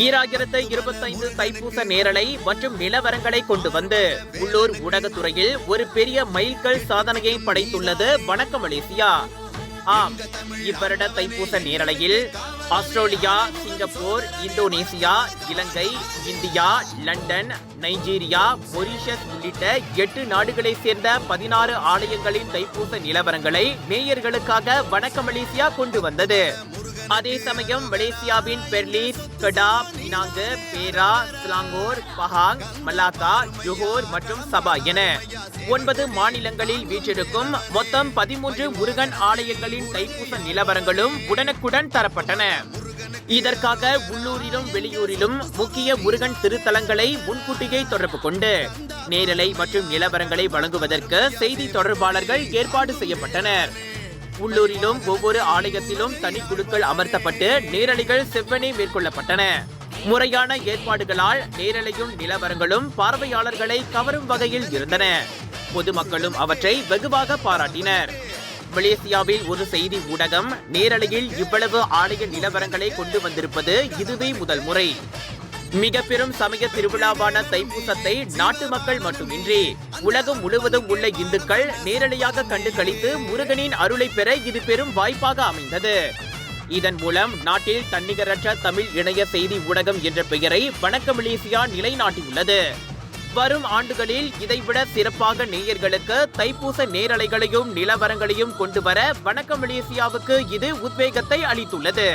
2025 தைப்பூச நேரலை மற்றும் நிலவரங்களை கொண்டு வந்து உள்ளூர் ஊடகத்துறையில் ஒரு பெரிய மைல்கல் சாதனையை படைத்துள்ளது வணக்கம் மலேசியா. ஆம், இவ்வருட தைப்பூச நேரலையில் ஆஸ்திரேலியா, சிங்கப்பூர், இந்தோனேசியா, இலங்கை, இந்தியா, லண்டன், நைஜீரியா, மொரீஷியஸ் உள்ளிட்ட 8 நாடுகளை சேர்ந்த 16 ஆலயங்களின் தைப்பூச நிலவரங்களை நேயர்களுக்காக வணக்கம் மலேசியா கொண்டு வந்தது. அதே சமயம் மலேசியாவின் பெர்லிஸ், கடா, பினாங்கு, பேரா, சிலாங்கூர், பஹாங், மலாக்கா, ஜோஹோர் மற்றும் சபா என 9 மாநிலங்களில் வீற்றிருக்கும் மொத்தம் 13 முருகன் ஆலயங்களின் தைப்பூச நிலவரங்களும் உடனுக்குடன் தரப்பட்டன. இதற்காக உள்ளூரிலும் வெளியூரிலும் முக்கிய முருகன் திருத்தலங்களை முன்கூட்டியே தொடர்பு கொண்டு நேரலை மற்றும் நிலவரங்களை வழங்குவதற்கு செய்தி தொடர்பாளர்கள் ஏற்பாடு செய்யப்பட்டனர். உள்ளூரிலும் ஒவ்வொரு ஆலயத்திலும் தனிக்குழுக்கள் அமர்த்தப்பட்டு நேரலைகள் செவ்வனே மேற்கொள்ளப்பட்டன. முறையான ஏற்பாடுகளால் நேரலையும் நிலவரங்களும் பார்வையாளர்களை கவரும் வகையில் இருந்தன. பொதுமக்களும் அவற்றை வெகுவாக பாராட்டினர். மலேசியாவில் ஒரு செய்தி ஊடகம் நேரலையில் இவ்வளவு ஆலய நிலவரங்களை கொண்டு வந்திருப்பது இதுவே முதல் முறை. மிக பெரும் சமய திருவிழாவான தைப்பூசத்தை நாட்டு மக்கள் மட்டுமின்றி உலகம் முழுவதும் உள்ள இந்துக்கள் நேரலையாக கண்டு களித்து முருகனின் அருளை பெற இது பெரும் வாய்ப்பாக அமைந்தது. இதன் மூலம் நாட்டில் தன்னிகரற்ற தமிழ் இணைய செய்தி ஊடகம் என்ற பெயரை வணக்கம் மலேசியா நிலைநாட்டியுள்ளது. வரும் ஆண்டுகளில் இதைவிட சிறப்பாக நேயர்களுக்கு தைப்பூச நேரலைகளையும் நிலவரங்களையும் கொண்டு வர வணக்கம் மலேசியாவுக்கு இது உத்வேகத்தை அளித்துள்ளது.